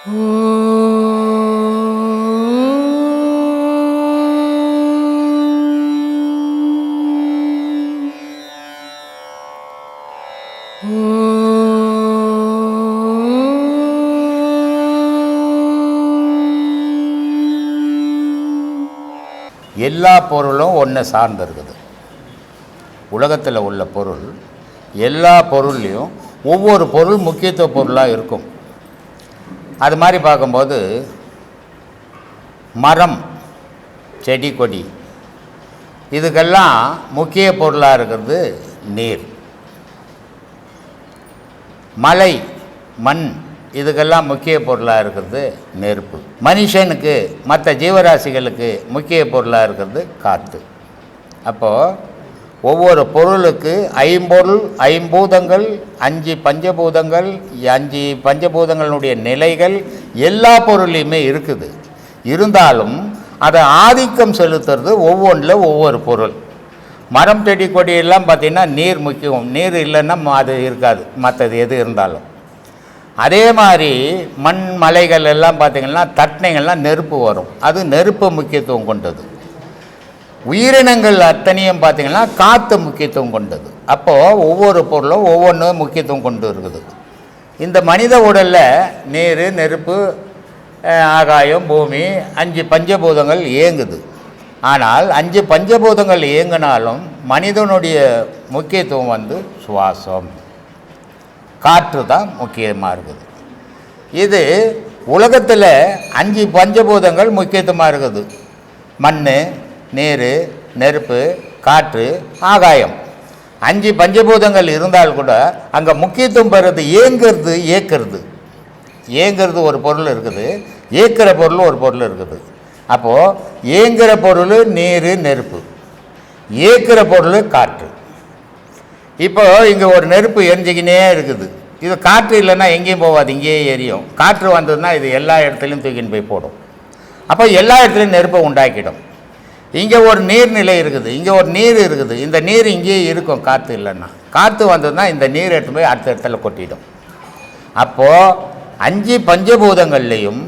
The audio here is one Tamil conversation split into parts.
எல்லா பொருளும் ஒன்றை சார்ந்து இருக்குது. உலகத்தில் உள்ள பொருள் எல்லா பொருள்லேயும் ஒவ்வொரு பொருள் முக்கியத்துவ பொருளாக இருக்கும். அது மாதிரி பார்க்கும்போது மரம், செடி, கொடி இதுக்கெல்லாம் முக்கிய பொருளாக இருக்கிறது நீர். மலை, மண் இதுக்கெல்லாம் முக்கிய பொருளாக இருக்கிறது நெருப்பு. மனுஷனுக்கு, மற்ற ஜீவராசிகளுக்கு முக்கிய பொருளாக இருக்கிறது காற்று. அப்போது ஒவ்வொரு பொருளுக்கு ஐம்பொருள், ஐம்பூதங்கள், 5 பஞ்சபூதங்கள், 5 பஞ்சபூதங்களுடைய நிலைகள் எல்லா பொருளையுமே இருக்குது. இருந்தாலும் அதை ஆதிக்கம் செலுத்துறது ஒவ்வொன்றில் ஒவ்வொரு பொருள். மரம், செடி, கொடியெல்லாம் பார்த்திங்கன்னா நீர் முக்கியம். நீர் இல்லைன்னா அது இருக்காது, மற்றது எது இருந்தாலும். அதே மாதிரி மண், மலைகள் எல்லாம் பார்த்திங்கன்னா தட்னைகள்லாம் நெருப்பு வரும். அது நெருப்பு முக்கியத்துவம் கொண்டது. உயிரினங்கள் அத்தனையும் பார்த்திங்கன்னா காற்று முக்கியத்துவம் கொண்டது. அப்போது ஒவ்வொரு பொருளும் ஒவ்வொன்றும் முக்கியத்துவம் கொண்டு இருக்குது. இந்த மனித உடலில் நீர், நெருப்பு, ஆகாயம், பூமி 5 பஞ்சபூதங்கள் இயங்குது. ஆனால் 5 பஞ்சபூதங்கள் இயங்கினாலும் மனிதனுடைய முக்கியத்துவம் சுவாசம், காற்று தான் முக்கியமாக இருக்குது. இது உலகத்தில் 5 பஞ்சபூதங்கள் முக்கியத்துவமாக இருக்குது. மண், நீர், நெருப்பு, காற்று, ஆகாயம் 5 பஞ்சபூதங்கள் இருந்தால் கூட அங்கே முக்கியத்துவம் பெறுறது இயங்கிறது, இயக்கிறது. இயங்கிறது ஒரு பொருள் இருக்குது, இயக்கிற பொருள் ஒரு பொருள் இருக்குது. அப்போது இயங்குகிற பொருள் நீர், நெருப்பு, இயக்கிற பொருள் காற்று. இப்போ இங்கே ஒரு நெருப்பு எரிஞ்சிக்கினே இருக்குது. இது காற்று இல்லைன்னா எங்கேயும் போகாது, இங்கேயே எரியும். காற்று வந்ததுன்னா இது எல்லா இடத்துலையும் தூக்கின்னு போய் போடும். அப்போ எல்லா இடத்துலையும் நெருப்பை உண்டாக்கிடும். இங்கே ஒரு நீர்நிலை இருக்குது, இங்கே ஒரு நீர் இருக்குது. இந்த நீர் இங்கேயே இருக்கும் காற்று இல்லைன்னா. காற்று வந்ததுன்னா இந்த நீர் எடுத்து போய் அடுத்த இடத்துல கொட்டிடும். அப்போது 5 பஞ்சபூதங்கள்லேயும்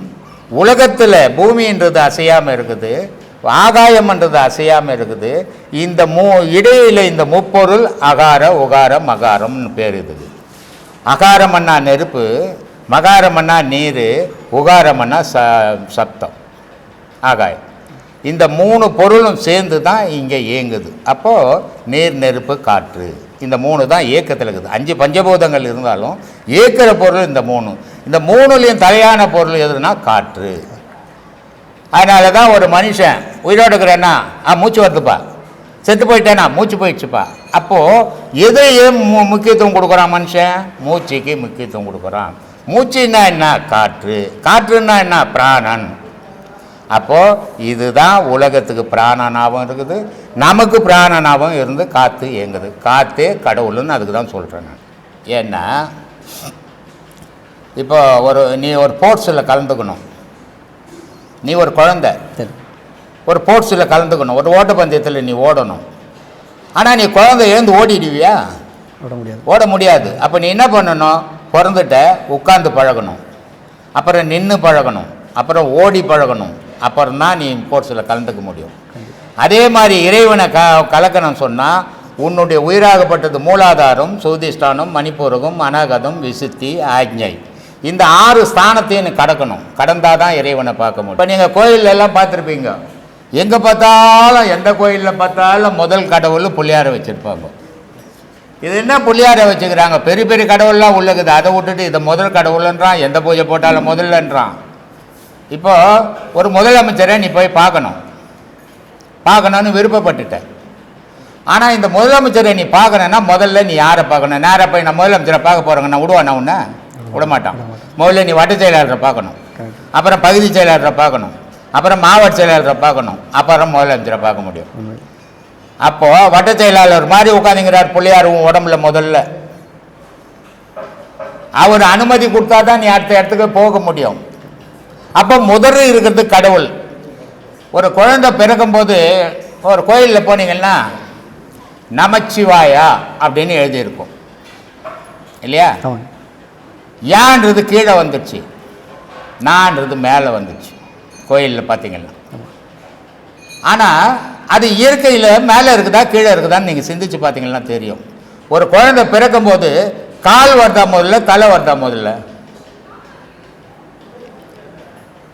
உலகத்தில் பூமின்றது அசையாமல் இருக்குது, ஆகாயம்ன்றது அசையாமல் இருக்குது. இந்த இடையில் இந்த முப்பொருள் அகார, உகார, மகாரம்னு பேர் இருக்குது. அகாரமன்னா நெருப்பு, மகாரமன்னா நீர், உகாரமன்னா சப்தம், ஆகாயம். இந்த 3 பொருளும் சேர்ந்து தான் இங்கே இயங்குது. அப்போது நீர், நெருப்பு, காற்று இந்த 3 தான் இயக்கத்தில் இருக்குது. 5 பஞ்சபூதங்கள் இருந்தாலும் இயக்கிற பொருள் இந்த 3. இந்த 3லையும் தலையான பொருள் எதுனா காற்று. அதனால தான் ஒரு மனுஷன் உயிரோடு இருக்கிறேன்னா மூச்சு வருதுப்பா, செத்து போயிட்டேனா மூச்சு போயிடுச்சுப்பா. அப்போது எதையே முக்கியத்துவம் கொடுக்குறான் மனுஷன்? மூச்சுக்கு முக்கியத்துவம் கொடுக்குறான். மூச்சுன்னா என்ன? காற்று. காற்றுன்னா என்ன? பிராணன். அப்போது இதுதான் உலகத்துக்கு பிராணனாகவும் இருக்குது, நமக்கு பிராணனாகவும் இருந்து காற்று இயங்குது. காற்றே கடவுள்னு அதுக்கு தான் சொல்கிறேன் நான். ஏன்னா இப்போ நீ ஒரு ஸ்போர்ட்ஸில் கலந்துக்கணும். நீ ஒரு குழந்தை, ஒரு ஸ்போர்ட்ஸில் கலந்துக்கணும், ஒரு ஓட்டப்பந்தயத்தில் நீ ஓடணும். ஆனால் நீ குழந்தை எழுந்து ஓடிடுவியா? ஓட முடியாது. அப்போ நீ என்ன பண்ணணும்? பிறந்துட்ட உட்காந்து பழகணும், அப்புறம் நின்று பழகணும், அப்புறம் ஓடி பழகணும், அப்புறம் தான் நீ ஸ்போர்ட்ஸில் கலந்துக்க முடியும். அதே மாதிரி இறைவனை கலக்கணும் சொன்னால் உன்னுடைய உயிராகப்பட்டது மூலாதாரம், சுதிஷ்டானம், மணிப்பூரகம், அநாகதம், விசுத்தி, ஆக்ஞை இந்த 6 ஸ்தானத்தையும் நீ கடக்கணும். கடந்தால் தான் இறைவனை பார்க்க முடியும். இப்போ நீங்கள் கோயிலெல்லாம் பார்த்துருப்பீங்க, எங்கே பார்த்தாலும் எந்த கோயிலில் பார்த்தாலும் முதல் கடவுள் புள்ளியாரை வச்சுருப்பாங்க. இது என்ன புள்ளியாரை வச்சுக்கிறாங்க? பெரிய பெரிய கடவுள்லாம் உள்ளக்குது, அதை விட்டுட்டு இதை முதல் கடவுள்ன்றான். எந்த பூஜை போட்டாலும் முதல்லன்றான். இப்போ ஒரு முதலமைச்சரை நீ போய் பார்க்கணும்னு விருப்பப்பட்டுட்டேன். ஆனால் இந்த முதலமைச்சரை நீ பார்க்கணுன்னா முதல்ல நீ யாரை பார்க்கணும்? நேராக போய் நான் முதலமைச்சரை பார்க்க போகிறேங்க, நான் விடுவான்? நான் உன்னை விடமாட்டான். முதல்ல நீ வட்ட செயலாளரை பார்க்கணும், அப்புறம் பகுதி செயலாளரை பார்க்கணும், அப்புறம் மாவட்ட செயலாளரை பார்க்கணும், அப்புறம் முதலமைச்சரை பார்க்க முடியும். அப்போது வட்ட செயலாளர் மாதிரி உட்காந்துங்கிறார் பிள்ளையார் உடம்புல. முதல்ல அவர் அனுமதி கொடுத்தா தான் நீ அடுத்த இடத்துக்கு போக முடியும். அப்போ முதல் இருக்கிறது கடவுள். ஒரு குழந்தை பிறக்கும்போது ஒரு கோயிலில் போனீங்கன்னா நமச்சிவாயா அப்படின்னு எழுதியிருக்கும் இல்லையா? ஏன்றது கீழே வந்துடுச்சு. நான்றது மேலே வந்துச்சு கோயிலில் பார்த்தீங்கன்னா. ஆனால் அது இயற்கையில் மேலே இருக்குதா கீழே இருக்குதான்னு நீங்கள் சிந்திச்சு பார்த்தீங்கன்னா தெரியும். ஒரு குழந்தை பிறக்கும்போது கால் வருதா முதல்ல, தலை வருதா முதல்ல?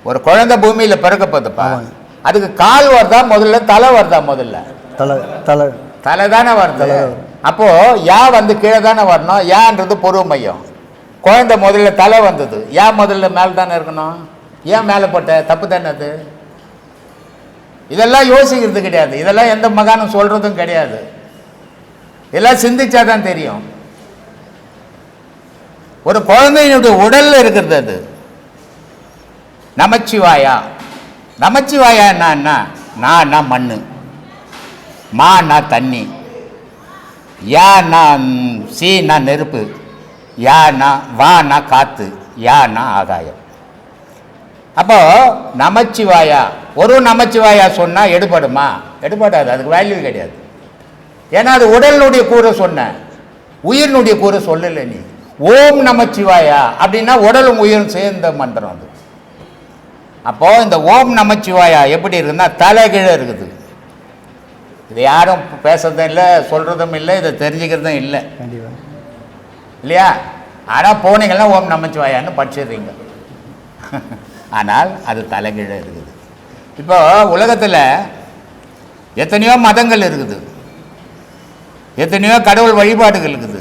ஒரு குழந்தை பூமியில் பிறக்க போதுப்பா, அதுக்கு கால் வருதா முதல்ல, தலை வருதா முதல்ல? தலை தானே வருது. அப்போ யா வந்து கீழே தானே வரணும். யான்றது பொருவ மையம். குழந்தை முதல்ல தலை வந்தது, யா முதல்ல மேலே தானே இருக்கணும். ஏன் மேலே போட்ட? தப்பு தானே அது. இதெல்லாம் யோசிக்கிறது கிடையாது, இதெல்லாம் எந்த மகானும் சொல்றதும் கிடையாது. இதெல்லாம் சிந்திச்சாதான் தெரியும். ஒரு குழந்தையினுடைய உடல்ல இருக்கிறது அது. நமச்சிவாயா, நமச்சிவாயா என்ன? நான்னா மண்ணு, மானா தண்ணி, யானா சீனா நெருப்பு, யானா வானா காத்து, யானா ஆகாயம். அப்போ நமச்சிவாயா, ஒரு நமச்சிவாயா சொன்னால் எடுபடுமா? எடுபடாது, அதுக்கு வேல்யூ கிடையாது. ஏன்னா அது உடலினுடைய கூரை சொன்ன, உயிரினுடைய கூரை சொல்லலை நீ. ஓம் நமச்சிவாயா அப்படின்னா உடலும் உயிரும் சேர்ந்த மந்திரம் அது. அப்போ இந்த ஓம் நமச்சிவாயா எப்படி இருக்குன்னா தலைகீழ இருக்குது. இது யாரும் பேசுறதும் இல்லை, சொல்றதும் இல்லை, இதை தெரிஞ்சுக்கிறதும் இல்லை இல்லையா? ஆனால் போனீங்கன்னா ஓம் நமச்சிவாயான்னு படிச்சிடுறீங்க. ஆனால் அது தலைகீழ இருக்குது. இப்போ உலகத்தில் எத்தனையோ மதங்கள் இருக்குது, எத்தனையோ கடவுள் வழிபாடுகள் இருக்குது.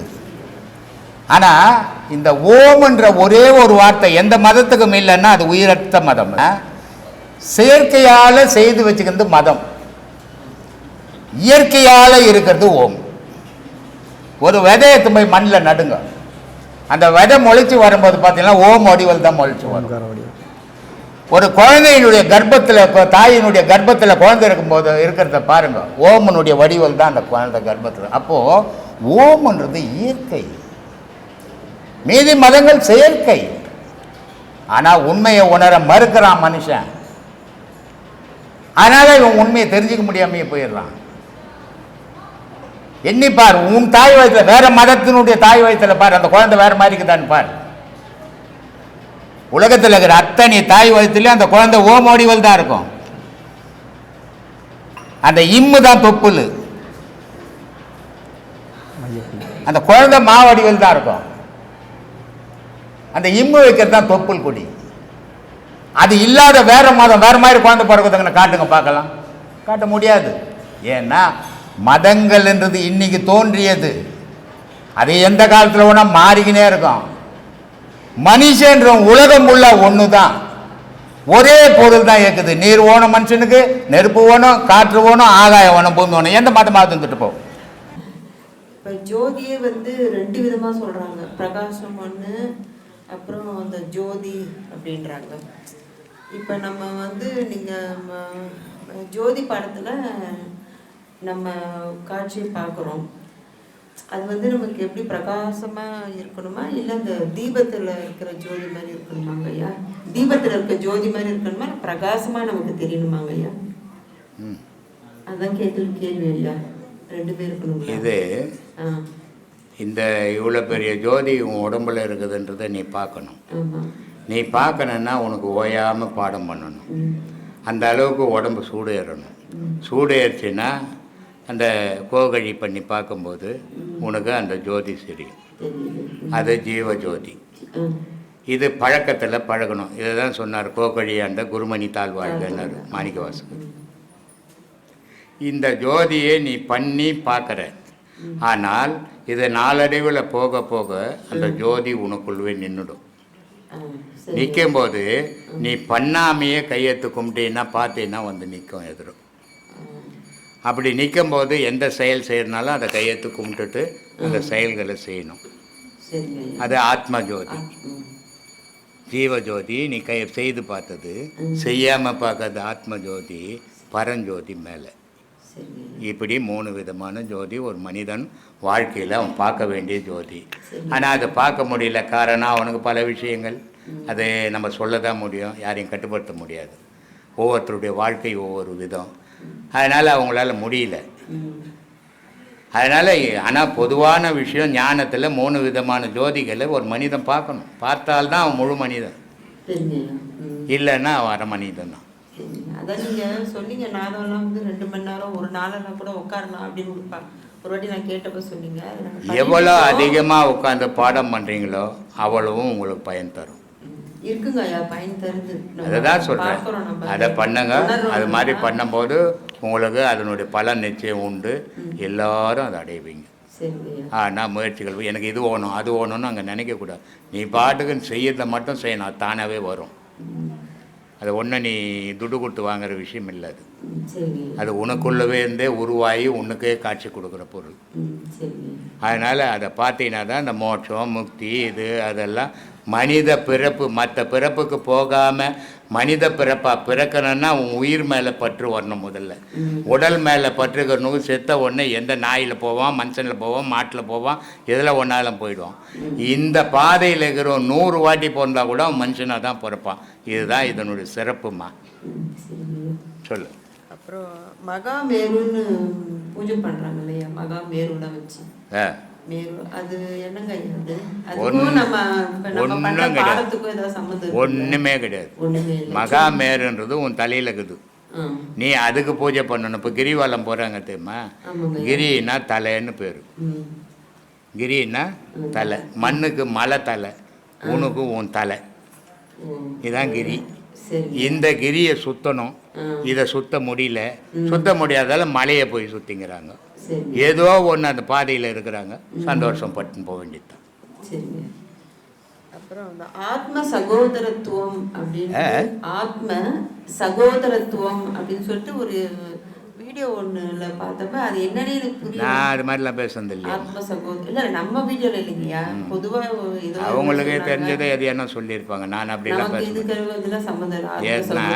ஆனால் இந்த ஓம்ன்ற ஒரே ஒரு வார்த்தை எந்த மதத்துக்கும் இல்லைன்னா அது உயிரற்ற மதம். செயற்கையால் செய்து வச்சுக்கிறது மதம், இயற்கையால் இருக்கிறது ஓம். ஒரு விதையத்து போய் மண்ணில் நடுங்க, அந்த விதை முளைச்சி வரும்போது பார்த்தீங்கன்னா ஓம் வடிவல் தான் முளைச்சி வரும். ஒரு குழந்தையினுடைய கர்ப்பத்தில், இப்போ தாயினுடைய கர்ப்பத்தில் குழந்தை இருக்கும்போது இருக்கிறத பாருங்க, ஓமனுடைய வடிவல் தான் அந்த குழந்தை கர்ப்பத்தில். அப்போது ஓம்ன்றது இயற்கை, மீதி மதங்கள் செயற்கை. ஆனால் உண்மையை உணர மறுக்கிறான் மனுஷன். அதனால இவன் உண்மையை தெரிஞ்சுக்க முடியாமையே போயிடுறான். எண்ணி பார், உன் தாய் வயத்தில் வேற மதத்தினுடைய தாய் வயத்தில் பார், அந்த குழந்தை வேற மாதிரி இருக்குதான்னு பார். உலகத்தில் இருக்கிற அத்தனை தாய் வயத்துலேயும் அந்த குழந்தை ஓம் வடிவல் தான் இருக்கும். அந்த இம்மு தான் தொப்புள், அந்த குழந்தை மாவடிவல் தான் இருக்கும். அந்த இம்மு வைக்கிறது தான் தொப்புள் கொடி. அது இல்லாத வேற மதம் வேற மாதிரி குழந்தை பிறகுதுங்கன்னு காட்டுங்க பார்க்கலாம். காட்ட முடியாது. ஏன்னா மதங்கள் என்றது இன்னைக்கு தோன்றியது, அது எந்த காலத்தில் வேணா மாறிக்கினே இருக்கும். மனுஷன்ற உலகம் உள்ள ஒன்று தான், ஒரே பொருள் தான் இருக்குது. நீர் ஓணும் மனுஷனுக்கு, நெருப்பு ஓணும், காற்று ஓணும், ஆகாயம் ஓணும், பூமி ஓணும். எந்த மதமாக இருந்துட்டு போகும். இப்போ ஜோதியை வந்து ரெண்டு விதமாக சொல்கிறாங்க. பிரகாசம் ஒன்று, அப்புறம் அந்த ஜோதி அப்படின்றாங்க. இப்போ நம்ம வந்து நீங்கள் ஜோதி படத்தில் நம்ம காட்சியை பார்க்குறோம். அது வந்து நமக்கு எப்படி பிரகாசமாக இருக்கணுமா, இல்லை இந்த தீபத்தில் இருக்கிற ஜோதி மாதிரி இருக்கணுமாங்க ஐயா? தீபத்தில் இருக்க ஜோதி மாதிரி இருக்கணுமா, பிரகாசமாக நமக்கு தெரியணுமாங்க ஐயா? அதான் கேள்வி ஐயா. ரெண்டு பேர் இருக்கணும். இது இந்த இவ்வளோ பெரிய ஜோதி உன் உடம்புல இருக்குதுன்றதை நீ பார்க்கணும். நீ பார்க்கணுன்னா உனக்கு ஓயாமல் பாடம் பண்ணணும். அந்த அளவுக்கு உடம்பு சூடு ஏறணும். சூடு ஏறிச்சுன்னா அந்த கோகழி பண்ணி பார்க்கும்போது உனக்கு அந்த ஜோதி தெரியும். அது ஜீவ ஜோதி. இது பழக்கத்தில் பழகணும். இதை தான் சொன்னார் கோகழி அந்த குருமணி தாழ் வாழ்கன்னார் மாணிக்கவாசகர். இந்த ஜோதியை நீ பண்ணி பார்க்குற, ஆனால் இது நாளடைவில் போக போக அந்த ஜோதி உனக்குள்ளே நின்றுடும். நிற்கும்போது நீ பண்ணாமையே கையெழுத்து கும்பிட்டீன்னா பார்த்தீங்கன்னா வந்து நிற்கும் எதிரும். அப்படி நிற்கும்போது எந்த செயல் செய்யறதுனாலும் அதை கையெழுத்து கும்பிட்டுட்டு அந்த செயல்களை செய்யணும். அது ஆத்ம ஜோதி. ஜீவ ஜோதி நீ செய்து பார்த்தது, செய்யாமல் பார்க்கறது ஆத்ம ஜோதி, பரஞ்சோதி மேலே. இப்படி 3 விதமான ஜோதி ஒரு மனிதன் வாழ்க்கையில் அவன் பார்க்க வேண்டிய ஜோதி. ஆனால் அதை பார்க்க முடியல. காரணம் அவனுக்கு பல விஷயங்கள், அதை நம்ம சொல்ல தான் முடியும், யாரையும் கட்டுப்படுத்த முடியாது. ஒவ்வொருத்தருடைய வாழ்க்கை ஒவ்வொரு விதம், அதனால் அவங்களால முடியல. அதனால் ஆனால் பொதுவான விஷயம் ஞானத்தில் 3 விதமான ஜோதிகளை ஒரு மனிதன் பார்க்கணும். பார்த்தால்தான் அவன் முழு மனிதன். சரிங்க. இல்லைன்னா வர மனிதன் தான். சரிங்க. அதான் நீங்கள் சொன்னீங்க நாதம்லாம் வந்து 2 மணி நேரம் ஒரு நாளெல்லாம் கூட உட்காரலாம் அப்படின்னு ஒரு வாட்டி நான் கேட்டப்ப சொன்னீங்க. அது நாங்க எவ்வளோ பண்ணிட்டு அதிகமாக உட்காந்து பாடம் பண்ணுறீங்களோ அவ்வளவும் உங்களுக்கு பயன் தரும். இருக்குங்க ஐயா, பயன் தருது. அதை தான் சொல்கிறேன். பார்க்குறோம் நம்ம. அதை பண்ணுங்க. உணர்றோம் அது மாதிரி நம்ம. பண்ணும்போது உங்களுக்கு அதனுடைய பலன் நிச்சயம் உண்டு. எல்லாரும் அதை அடைவீங்க. சரிங்க. ஆனால் முயற்சிகள் எனக்கு இது வேணும் அது வேணும்னு அங்கே நினைக்கக்கூடாது. நீ பாட்டுக்கு செய்யறதை மட்டும் செய்யணும், அது தானாகவே வரும். அது ஒன்றும் நீ துடு கொடுத்து வாங்குற விஷயம் இல்லை. அது சரிங்க. அது உனக்குள்ளவே இருந்தே உருவாகி உனக்கே காட்சி கொடுக்குற பொருள். சரிங்க. அதனால் அதை பார்த்தீங்கன்னா தான் இந்த மோட்சம் முக்தி இது அதெல்லாம் மனித பிறப்பு மற்ற பிறப்புக்கு போகாமல் மனித பிறப்பாக பிறக்கணும்னா உன் உயிர் மேலே பற்று வரணும். முதல்ல உடல் மேலே பற்றுக்கணும். செத்த உடனே எந்த நாயில் போவான், மனுஷனில் போவான், மாட்டில் போவான், எதில் ஒன்றாலும் போயிடுவான். இந்த பாதையில் இருக்கிற 100 வாட்டி பிறந்தா கூட அவன் மனுஷனாக தான் பிறப்பான். இதுதான் இதனுடைய சிறப்புமா. சொல்லு. அப்புறம் மகாமேருன்னு பூஜை பண்ணுறாங்க இல்லையா, மகாமேருலாம் வச்சு மேரு, அது என்னங்க இது? அதுக்கும் நம்ம பண்ண பாடத்துக்கும் ஏதாவது சம்மந்தம்? ஒன்றுமே கிடையாது. மகாமேருன்றது உன் தலையில் இருக்குது. நீ அதுக்கு பூஜை பண்ணணும். இப்போ கிரிவலம் போகிறாங்க தெரியுமா? கிரின்னா தலைன்னு பேர். கிரின்னா தலை. மண்ணுக்கு மலை தலை, உனக்கு உன் தலை. இதுதான் கிரி. இந்த கிரியை சுற்றணும். இதை சுத்த முடியல, சுத்த முடியாதால மலையை போய் சுற்றிங்கிறாங்க. ஏதோ ஒன்று அந்த பாதையில் இருக்கிறாங்க, சந்தோஷம் பட்டுன்னு போக வேண்டியது. சரிங்க. அப்புறம் அந்த ஆத்ம சகோதரத்துவம் அப்படின்னு, ஆத்ம சகோதரத்துவம் அப்படின்னு சொல்லிட்டு ஒரு வீடியோ ஒன்றுல பார்த்தப்ப அது என்னன்னு எனக்கு புரியல. நான் அது மாதிரிலாம் பேசுறது இல்லையா. ஆத்ம சகோதரம் இல்லை, நம்ம வீடியோவில் இல்லைங்கய்யா, பொதுவாக அவங்களுக்கே தெரிஞ்சதை எது என்ன சொல்லியிருப்பாங்க. நான் அப்படிலாம் பேசுகிறேன். சம்மந்தம் இல்லை.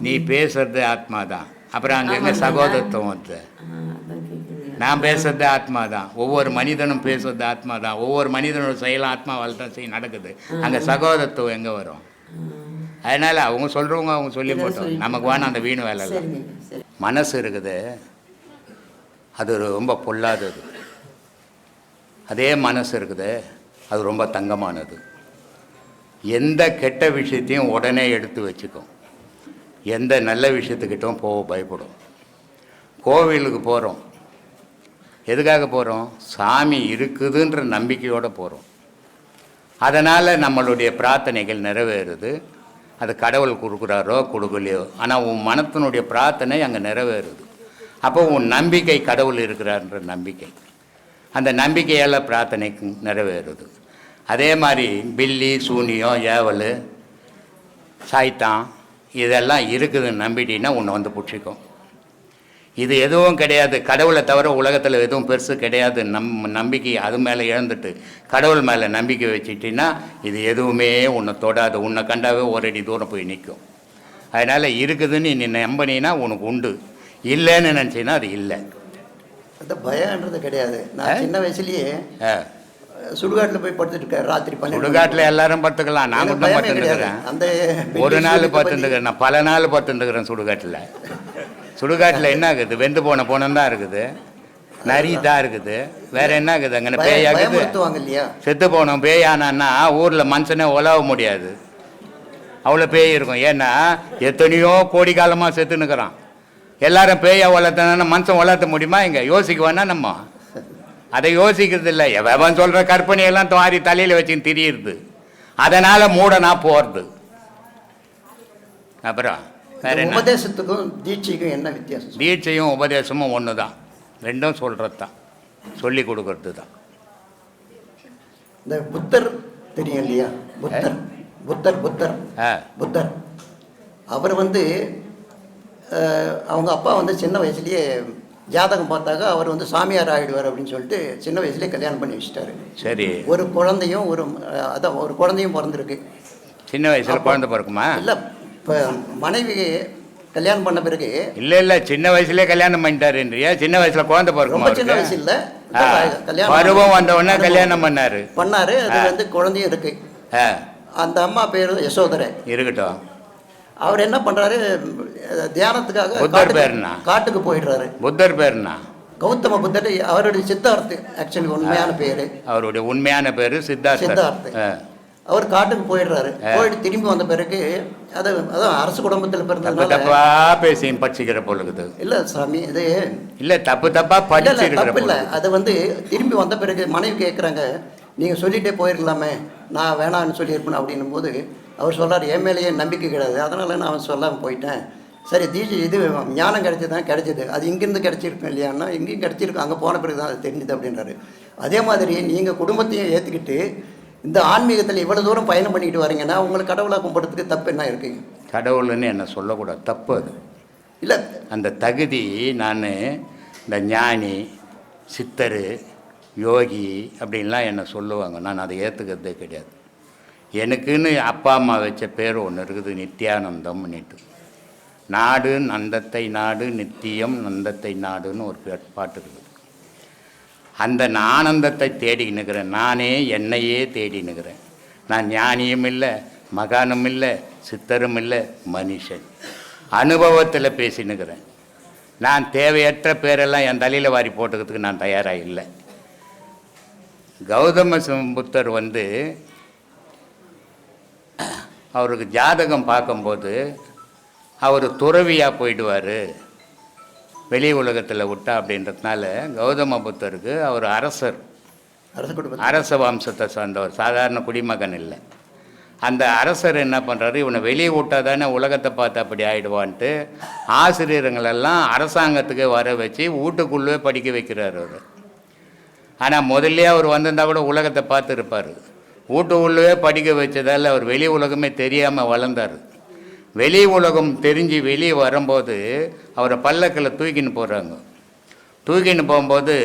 நீ பேசுறது ஆத்மா தான். அப்புறம் அங்கே எங்கே சகோதரத்துவம் வந்து? நான் பேசுறது ஆத்மா தான். ஒவ்வொரு மனிதனும் பேசுறது ஆத்மா தான். ஒவ்வொரு மனிதனோட செயலும் ஆத்மாவால் தான் நடக்குது. அங்கே சகோதரத்துவம் எங்கே வரும்? அதனால் அவங்க சொல்கிறவங்க அவங்க சொல்லி போட்டோம். நமக்கு வேணும் அந்த வீணு வேலை இல்லை. மனசு இருக்குது, அது ரொம்ப பொல்லாதது. அதே மனசு இருக்குது, அது ரொம்ப தங்கமானது. எந்த கெட்ட விஷயத்தையும் உடனே எடுத்து வச்சுக்கும். எந்த நல்ல விஷயத்துக்கிட்டும் போக பயப்படும். கோவிலுக்கு போகிறோம், எதுக்காக போகிறோம்? சாமி இருக்குதுன்ற நம்பிக்கையோடு போகிறோம். அதனால் நம்மளுடைய பிரார்த்தனைகள் நிறைவேறுது. அது கடவுள் கொடுக்குறாரோ கொடுக்கலையோ, ஆனால் உன் மனத்தினுடைய பிரார்த்தனை அங்கே நிறைவேறுது. அப்போ உன் நம்பிக்கை கடவுள் இருக்கிறார்ன்ற நம்பிக்கை, அந்த நம்பிக்கையால் பிரார்த்தனைக்கு நிறைவேறுது. அதே மாதிரி பில்லி சூனியம் ஏவல் சாய்த்தான் இதெல்லாம் இருக்குதுன்னு நம்பிட்டீங்கன்னா உன்னை வந்து பிடிச்சிக்கும். இது எதுவும் கிடையாது, கடவுளை தவிர உலகத்தில் எதுவும் பெருசு கிடையாது. நம்பிக்கை அது மேலே இழந்துட்டு கடவுள் மேலே நம்பிக்கை வச்சுட்டின்னா இது எதுவுமே உன்னை தொடாது. உன்னை கண்டாவே ஒரு அடி தூரம் போய் நிற்கும். அதனால் இருக்குதுன்னு நீ நம்பினா உனக்கு உண்டு, இல்லைன்னு நினச்சின்னா அது இல்லை. அந்த பயன்றது கிடையாது. நான் சின்ன வயசுலேயே சுடுகாட்டில் போய் படுத்துட்டு இருக்கேன். ராத்திரி சுடுகாட்டில் எல்லாரும் படுத்துக்கலாம். நான் கூட படுத்துட்டுருக்கிறேன். அந்த ஒரு நாள் படுத்துட்டுருக்கிறேன், நான் பல நாள் படுத்துட்டுருக்கிறேன் சுடுகாட்டில். சுடுகாட்டில் என்ன இருக்குது? வெந்து போன போனம் தான் இருக்குது, நரி தான் இருக்குது, வேற என்ன இருக்குது? அங்கே பேயாக்குது. இல்லையா, செத்து போனோம் பேயானான்னா ஊரில் மனுஷனே உழவ முடியாது, அவ்வளோ பேய் இருக்கும். ஏன்னா எத்தனையோ கோடி காலமாக செத்துன்னுக்குறான். எல்லாரும் பேயா வளர்த்தனா மனுஷன் வளர்த்த முடியுமா? இங்கே யோசிக்க வேணா நம்ம அதை யோசிக்கிறது இல்லை. எவன் சொல்கிற கற்பனையெல்லாம் துவாரி தலையில் வச்சுன்னு திரியுது. அதனால் மூடனா போகிறது. அப்புறம் உபதேசத்துக்கும் தீட்சைக்கும் என்ன வித்தியாசம்? தீட்சையும் உபதேசமும் ஒன்று தான், ரெண்டும் சொல்கிறது தான், சொல்லி கொடுக்கறது தான். இந்த புத்தர் தெரியும் இல்லையா? புத்தர் புத்தர் புத்தர் புத்தர் அவர் வந்து அவங்க அப்பா வந்து சின்ன வயசுலேயே ஜாதகம் பார்த்தாக்க அவர் வந்து சாமியார் ஆகிடுவார் அப்படின்னு சொல்லிட்டு சின்ன வயசுலேயே கல்யாணம் பண்ணி வச்சுட்டாரு. சரி. ஒரு குழந்தையும் ஒரு குழந்தையும் பிறந்திருக்கு. சின்ன வயசில் குழந்தை பிறக்குமா? இல்லை, இப்போ மனைவி கல்யாணம் பண்ண பிறகு இல்லை சின்ன வயசுலேயே கல்யாணம் பண்ணிட்டாருன்றியா? சின்ன வயசில் குழந்தை பிறக்கும்? ரொம்ப சின்ன வயசு இல்லை, கல்யாணம் பருவம் வந்த உடனே கல்யாணம் பண்ணாரு. அது வந்து குழந்தையும் இருக்கு. அந்த அம்மா பேர் யசோதரை இருக்கட்டும். அவர் என்ன பண்றாரு, தியானத்துக்காக புத்தர் பேருனா காட்டுக்கு போயிடுறாரு. புத்தர் பேருனா கௌதம புத்தர். அவருடைய சித்தார்த்து ஆக்சுவலி உண்மையான பேரு, அவருடைய உண்மையான பேரு சித்தார்த்த. அவர் காட்டுக்கு போயிடுறாரு. போயிட்டு திரும்பி வந்த பிறகு அதான் அரசு குடும்பத்தில் பிறந்ததுனால தப்பா பேசி படிச்சுக்கிற பொழுது இல்லை சாமி, இது இல்லை தப்பா படிச்சிருக்கிற தப்பு இல்லை. அது திரும்பி வந்த பிறகு மனைவி கேட்குறாங்க, நீங்கள் சொல்லிகிட்டே போயிருக்கலாமே, நான் வேணான்னு சொல்லியிருப்பேன் அப்படின்னும் போது அவர் சொல்கிறார், என் மேலேயே நம்பிக்கை கிடையாது, அதனால நான் சொல்லாமல் போயிட்டேன். சரி, இது ஞானம் கிடைச்சது, அது இங்கேருந்து கிடைச்சிருக்கும் இல்லையான்னா இங்கேயும் கிடைச்சிருக்கும், அங்கே போன பிறகு தான் அது தெரிஞ்சுது அப்படின்றாரு. அதே மாதிரி நீங்கள் குடும்பத்தையும் ஏற்றுக்கிட்டு இந்த ஆன்மீகத்தில் இவ்வளோ தூரம் பயணம் பண்ணிக்கிட்டு வரீங்கன்னா உங்களுக்கு கடவுளாக கும்பிட்றதுக்கு தப்பு என்ன இருக்குங்க? கடவுள்னு என்ன சொல்லக்கூடாது, தப்பு அது இல்லை. அந்த தகுதி நான் இந்த ஞானி சித்தர் யோகி அப்படின்லாம் என்னை சொல்லுவாங்க, நான் அதை ஏற்றுக்கிறதே கிடையாது. எனக்குன்னு அப்பா அம்மா வச்ச பேர் ஒன்று இருக்குது, நித்யானந்தம்னுட்டு. நாடு நந்தத்தை நாடு நித்தியம் நந்தத்தை நாடுன்னு ஒரு பாட்டு இருக்குது. அந்த ஆனந்தத்தை தேடினுக்கிறேன், நானே என்னையே தேடினுக்கிறேன். நான் ஞானியும் இல்லை, மகானும் இல்லை, சித்தரும் இல்லை, மனுஷன். அனுபவத்தில் பேசினுக்கிறேன். நான் தேவையற்ற பேரெல்லாம் என் தலையில் வாரி போட்டுக்கிறதுக்கு நான் தயாராக இல்லை. கௌதம புத்தர் அவருக்கு ஜாதகம் பார்க்கும்போது அவர் துறவியாக போயிடுவார் வெளி உலகத்தில் விட்டா அப்படின்றதுனால, கௌதம புத்தருக்கு அவர் அரச வம்சத்தை சார்ந்தவர், சாதாரண குடிமகன் இல்லை. அந்த அரசர் என்ன பண்ணுறாரு, இவனை வெளியே விட்டால் தானே உலகத்தை பார்த்து அப்படி ஆகிடுவான்ட்டு ஆசிரியர்களெல்லாம் அரசாங்கத்துக்கு வர வச்சு வீட்டுக்குள்ளே படிக்க வைக்கிறார் அவர். ஆனால் முதல்ல அவர் வந்திருந்தால் கூட உலகத்தை பார்த்துருப்பார். வீட்டுக்குள்ளே படிக்க வச்சதால் அவர் வெளி உலகமே தெரியாமல் வளர்ந்தார். வெளி உலகம் தெரிஞ்சு வெளியே வரும்போது அவரை பல்லக்கில் தூக்கின்னு போகிறாங்க. தூக்கின்னு போகும்போது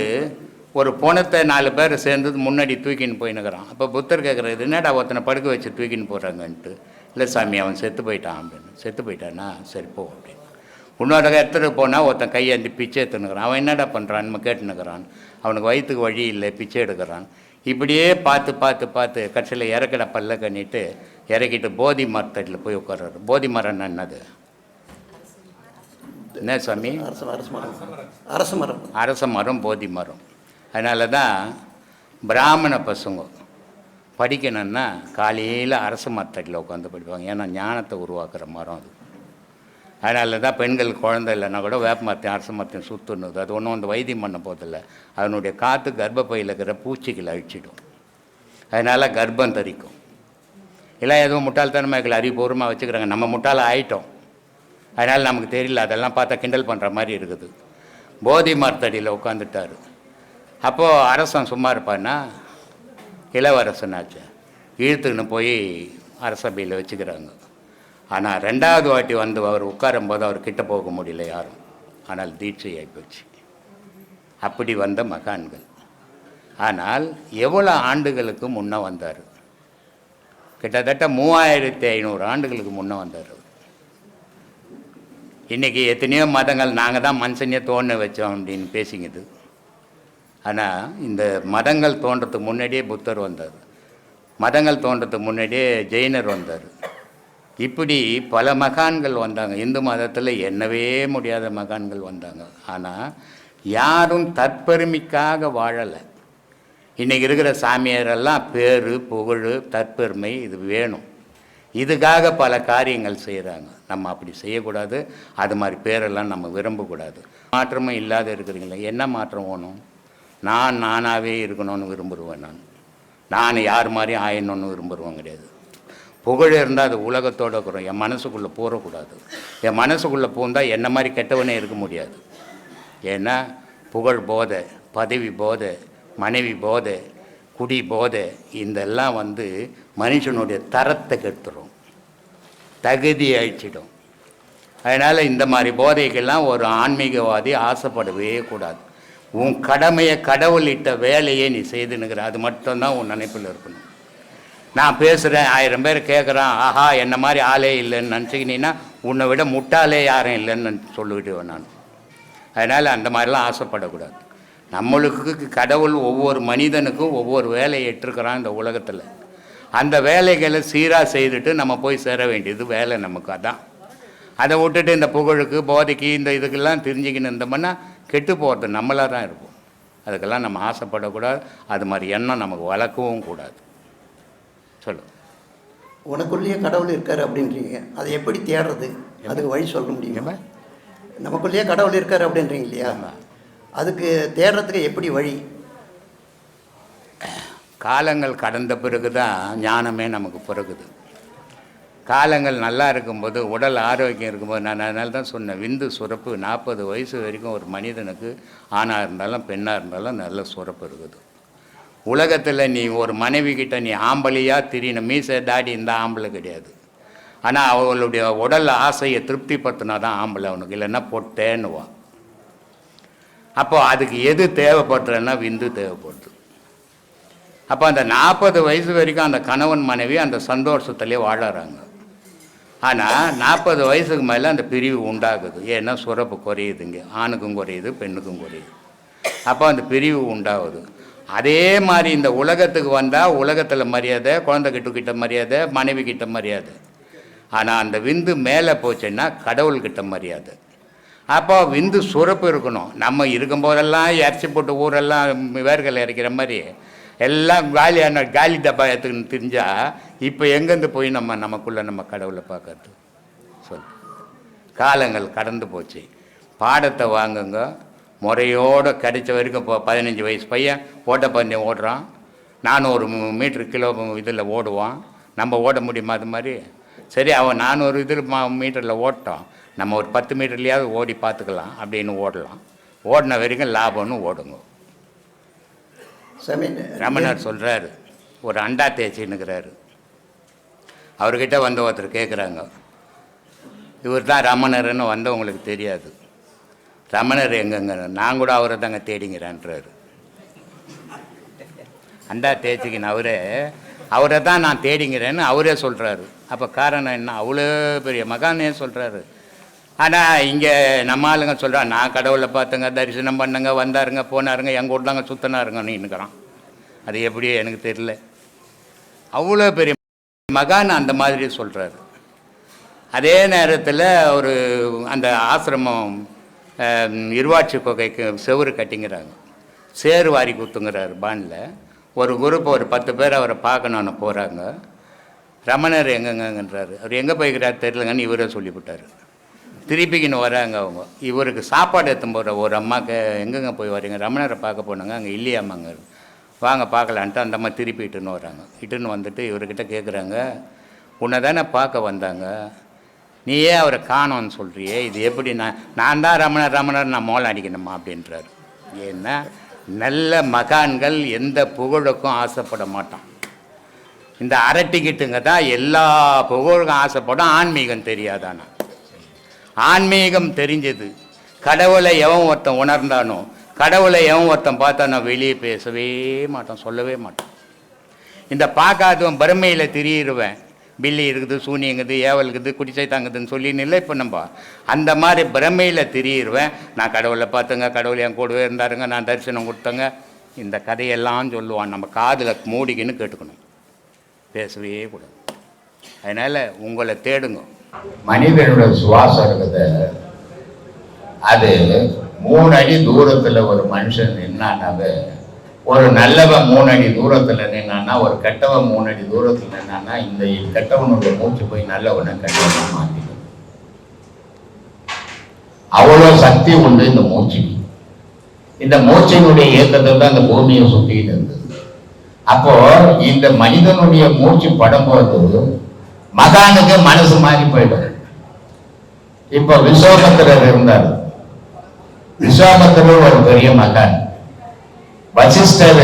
ஒரு பொணத்தை 4 பேர் சேர்ந்து முன்னாடி தூக்கின்னு போயின்னுக்கிறான். அப்போ புத்தர் கேட்குறாரு, என்னடா ஒருத்தனை படுக்க வச்சு தூக்கின்னு போகிறாங்கன்ட்டு. இல்லை சாமி, அவன் செத்து போயிட்டான் அப்படின்னு. செத்து போயிட்டானா, சரி போ அப்படின்னு. இன்னொரு இடத்துக்கு போனால் ஒருத்தன் கையேந்தி பிச்சை எடுத்துன்னுக்கிறான். அவன் என்னடா பண்ணுறான்னு கேட்டுன்னுக்கிறான். அவனுக்கு வயிற்றுக்கு வழி இல்லை, பிச்சை எடுக்கிறான். இப்படியே பார்த்து கட்சியில் இறக்கிட பல்ல கண்ணிட்டு இறக்கிட்டு போதி மரத்தடியில் போய் உட்கார்றாரு. போதி மரம்னா என்னது? என்ன சாமி? அரச மரம், போதி மரம். அதனால தான் பிராமண பசங்க படிக்கணும்னா காலையில் அரச மரத்தடியில் உட்காந்து படிப்பாங்க. ஏன்னா ஞானத்தை உருவாக்குற மரம் அது. அதனால தான் பெண்கள் குழந்தை இல்லைன்னா கூட வேப்ப மரத்தையும் அரச மரத்தையும் சுற்றுனுது. அது ஒன்றும் வந்து வைத்தியம் பண்ண போதில்லை. அதனுடைய காற்று கர்ப்பப்பையில் இருக்கிற பூச்சிகளை அழிச்சிடும். அதனால் கர்ப்பம் தரிக்கும். எல்லாம் எதுவும் முட்டாள்தனமாக அறிவுபூர்வமாக வச்சுக்கிறாங்க. நம்ம முட்டாளாக ஆகிட்டோம், அதனால் நமக்கு தெரியல. அதெல்லாம் பார்த்தா கிண்டல் பண்ணுற மாதிரி இருக்குது. போதி மரத்தடியில் உட்காந்துட்டார். அப்போது அரசன் சும்மா இருப்பான்னா, இளவரசனாச்சு இழுத்துக்கின்னு போய் அரசபையில் வச்சுக்கிறாங்க. ஆனால் 2வது வாட்டி அவர் உட்காரும்போது அவர் கிட்ட போக முடியல யாரும். ஆனால் தீட்சை ஆகிப்போச்சு. அப்படி வந்த மகான்கள். ஆனால் எவ்வளோ ஆண்டுகளுக்கு முன்னே வந்தார்? கிட்டத்தட்ட 3500 ஆண்டுகளுக்கு முன்னே வந்தார். இன்றைக்கி எத்தனையோ மதங்கள் நாங்கள் தான் மனுஷனே தோண வச்சோம் அப்படின்னு பேசிக்கிது. ஆனால் இந்த மதங்கள் தோன்றதுக்கு முன்னாடியே புத்தர் வந்தார். மதங்கள் தோன்றதுக்கு முன்னாடியே ஜெயினர் வந்தார். இப்படி பல மகான்கள் வந்தாங்க. இந்து மதத்தில் எண்ணவே முடியாத மகான்கள் வந்தாங்க. ஆனால் யாரும் தற்பெருமைக்காக வாழலை. இன்றைக்கி இருக்கிற சாமியாரெல்லாம் பேர் புகழ் தற்பெருமை இது வேணும், இதுக்காக பல காரியங்கள் செய்கிறாங்க. நம்ம அப்படி செய்யக்கூடாது. அது மாதிரி பேரெல்லாம் நம்ம விரும்பக்கூடாது. மாற்றமும் இல்லாத இருக்கிறீங்களா? என்ன மாற்றம் வேணும்? நானாகவே இருக்கணும்னு விரும்புவேன். நான் யார் மாதிரியும் ஆயிடணும்னு விரும்புவேன் கிடையாது. புகழ் இருந்தால் அது உலகத்தோடு இருக்கிறோம். என் மனசுக்குள்ளே போகக்கூடாது. என் மனசுக்குள்ளே பூந்தால் என்ன மாதிரி கெட்டவனே இருக்க முடியாது. ஏன்னா புகழ் போதை, பதவி போதை, மனைவி போதை, குடி போதை, இதெல்லாம் மனுஷனுடைய தரத்தை கெடுத்துடும், தகுதி அழிச்சிடும். அதனால் இந்த மாதிரி போதைக்கெல்லாம் ஒரு ஆன்மீகவாதி ஆசைப்படவே கூடாது. உன் கடமையை, கடவுள் இட்ட வேலையை நீ செய்துனுங்கிற, அது மட்டும்தான் உன் நினைப்பில் இருக்கணும். நான் பேசுகிறேன், 1000 பேர் கேட்குறான், ஆஹா என்ன மாதிரி ஆளே இல்லைன்னு நினச்சிக்கினீன்னா உன்னை விட முட்டாளே யாரும் இல்லைன்னு சொல்லிவிடுவேன் நான். அதனால் அந்த மாதிரிலாம் ஆசைப்படக்கூடாது. நம்மளுக்கு கடவுள் ஒவ்வொரு மனிதனுக்கும் ஒவ்வொரு வேலையை இட்டிருக்கிறான் இந்த உலகத்தில். அந்த வேலைகளை சீராக செய்துட்டு நம்ம போய் சேர வேண்டியது வேலை நமக்கு. அதான் அதை விட்டுட்டு இந்த புகழுக்கு போதைக்கு இந்த இதுக்கெல்லாம் தெரிஞ்சுக்கின்னு இருந்தோம்னா கெட்டு போகிறது நம்மளாக தான் இருக்கும். அதுக்கெல்லாம் நம்ம ஆசைப்படக்கூடாது. அது மாதிரி எண்ணம் நமக்கு வளர்க்கவும் கூடாது. சொல்லு. உனக்குள்ளேயே கடவுள் இருக்காரு அப்படின்றீங்க, அதை எப்படி தேடுறது? அதுக்கு வழி சொல்ல முடியுமா? நமக்குள்ளேயே கடவுள் இருக்காரு அப்படின்றீங்க இல்லையா, அதுக்கு தேடுறதுக்கு எப்படி வழி? காலங்கள் கடந்த பிறகு தான் ஞானமே நமக்கு பிறகுது. காலங்கள் நல்லா இருக்கும்போது, உடல் ஆரோக்கியம் இருக்கும்போது, நான் அதனால தான் சொன்னேன், விந்து சுரப்பு 40 வயசு வரைக்கும் ஒரு மனிதனுக்கு ஆணாக இருந்தாலும் பெண்ணாக இருந்தாலும் நல்ல சுரப்பு இருக்குது. உலகத்தில் நீ ஒரு மனைவி கிட்ட நீ ஆம்பளையாக திரின மீசை தாடி இந்த ஆம்பளை கிடையாது. ஆனால் அவளுடைய உடல் ஆசையை திருப்திப்படுத்தினா தான் ஆம்பளை அவனுக்கு, இல்லைன்னா பொட்டேன்னுவான். அப்போ அதுக்கு எது தேவைப்படுறன்னா விந்து தேவைப்படுது. அப்போ அந்த 40 வயசு வரைக்கும் அந்த கணவன் மனைவி அந்த சந்தோஷத்துலேயே வாழறாங்க. ஆனால் 40 வயசுக்கு மேலே அந்த பிரிவு உண்டாகுது. ஏன்னா சுரப்பு குறையுதுங்க, ஆணுக்கும் குறையுது பெண்ணுக்கும் குறையுது. அப்போ அந்த பிரிவு உண்டாகுது. அதே மாதிரி இந்த உலகத்துக்கு வந்தால் உலகத்தில் மரியாதை, குழந்தைகிட்ட மரியாதை, மனைவி கிட்ட மரியாதை. ஆனால் அந்த விந்து மேலே போச்சுன்னா கடவுள்கிட்ட மரியாதை. அப்போ விந்து சுரப்பு இருக்கணும். நம்ம இருக்கும்போதெல்லாம் இறச்சி போட்டு ஊரெல்லாம் வேர்களை இறக்கிற மாதிரி எல்லாம் காலியான காலி டப்பா எடுத்துக்கின்னு தெரிஞ்சால் இப்போ எங்கேருந்து போய் நமக்குள்ளே நம்ம கடவுளை பார்க்கறது? சொல். காலங்கள் கடந்து போச்சு. பாடத்தை வாங்குங்க. முறையோடு கிடைச்ச வரைக்கும். இப்போ 15 வயசு பையன் ஓட்டப்பந்தயம் ஓடுறான், 400 மீட்டர் கிலோ இதில் ஓடுவான். நம்ம ஓட முடியுமா? அது மாதிரி சரி, அவன் 400 இதில் மீட்டரில் ஓட்டோம், நம்ம ஒரு 10 மீட்டர்லையாவது ஓடி பார்த்துக்கலாம் அப்படின்னு ஓடலாம். ஓடின வரைக்கும் லாபம்னு ஓடுங்க. ரமணர் சொல்கிறாரு, ஒரு அண்டா தேய்ச்சின்னுக்கிறாரு. அவர்கிட்ட வந்து ஒருத்தர் கேட்குறாங்க, இவர் தான் ரமணர்னு வந்தவங்களுக்கு தெரியாது. ரமணர் எங்கங்க? நான் கூட அவரை தாங்க தேடிங்கிறான்றாரு. அண்டா தேய்ச்சிக்கின்னு அவரை தான் நான் தேடிங்கிறேன்னு அவரே சொல்கிறாரு. அப்போ காரணம் என்ன? அவ்வளோ பெரிய மகானே சொல்கிறாரு. ஆனால் இங்கே நம்ம ஆளுங்க சொல்கிறான், நான் கடவுளை பார்த்துங்க, தரிசனம் பண்ணுங்க, வந்தாருங்க, போனாருங்க, எங்கள் வீட்லாங்க சுற்றினாருங்கன்னு நின்றுக்கிறான். அது எப்படி எனக்கு தெரியல. அவ்வளோ பெரிய மகான் அந்த மாதிரி சொல்கிறாரு. அதே நேரத்தில் ஒரு அந்த ஆசிரமம் இருவாட்சி குகைக்கு செவுறு கட்டிங்கிறாங்க, சேறு வாரி குத்துங்கிறாரு பாண்டில். ஒரு குரூப் ஒரு 10 பேர் அவரை பார்க்கணுன்னு போகிறாங்க. ரமணர் எங்கெங்கன்றாரு. அவர் எங்கே போய்க்கிறார் தெரியலங்கன்னு இவரே சொல்லிவிட்டார். திருப்பிக்கின்னு வராங்க அவங்க. இவருக்கு சாப்பாடு எடுத்துன்னு போகிற ஒரு அம்மாவுக்கு, எங்கெங்கே போய் வரீங்க? ரமணரை பார்க்க போனாங்க, அங்கே இல்லையாம்மாங்க. வாங்க பார்க்கலான்ட்டு அந்த அம்மா திருப்பி இட்டுன்னு வராங்க. இட்டுன்னு வந்துட்டு இவர்கிட்ட கேட்குறாங்க, உன்னை தானே பார்க்க வந்தாங்க, நீ ஏன் அவரை காணோன்னு சொல்கிறியே, இது எப்படி? நான் தான் ரமணர் நான் மோளம் அடிக்கணுமா அப்படின்றாரு. ஏன்னா நல்ல மகான்கள் எந்த புகழுக்கும் ஆசைப்பட மாட்டான். இந்த அரட்டிக்கிட்டுங்க தான் எல்லா புகழுக்கும் ஆசைப்படும். ஆன்மீகம் தெரியாதானா? ஆன்மீகம் தெரிஞ்சது. கடவுளை எவன் ஒருத்தன் உணர்ந்தானோ, கடவுளை எவன் ஒருத்தன் பார்த்தானோ வெளியே பேசவே மாட்டான், சொல்லவே மாட்டான். இந்த பார்க்காதவன் பிரமையில் திரியிடுவேன், பில்லி இருக்குது, சூனியங்குது, ஏவல் இருக்குது, குடிசை தாங்குதுன்னு சொல்லின்னு இல்லை. இப்போ நம்ம அந்த மாதிரி பிரமையில் திரியிடுவேன். நான் கடவுளை பார்த்துங்க, கடவுள் என் கூடவே இருந்தாருங்க, நான் தரிசனம் கொடுத்தங்க, இந்த கதையெல்லாம் சொல்லுவான். நம்ம காதில் மூடிக்கின்னு கேட்டுக்கணும், பேசவே கூடாது. அதனால் உங்களை தேடுங்க. மனிதனோட சுவாசம் இருக்குது, அது 3 அடி தூரத்தில் ஒரு மனுஷன் நின்னானாவே, ஒரு நல்லவன் 3 அடி தூரத்தில் நின்னான்னா, ஒரு கெட்டவன் 3 அடி தூரத்தில் நின்னான்னா, இந்த கெட்டவனுடைய மூச்சு போய் நல்லவனை கெட்டவனை மாற்றிடும். அவ்வளோ சக்தி உண்டு இந்த மூச்சுக்கு. இந்த மூச்சினுடைய இயக்கத்தில் தான் இந்த பூமியை சுற்றிட்டு இருந்தது. அப்போ இந்த மனிதனுடைய மூச்சு படும்போது மகானுக்கு மனசு மாறி போயிடும். இப்போ விஸ்வாமித்திரர் இருந்தார். விஸ்வாமித்திரர் ஒரு பெரிய மகான். வசிஷ்டர்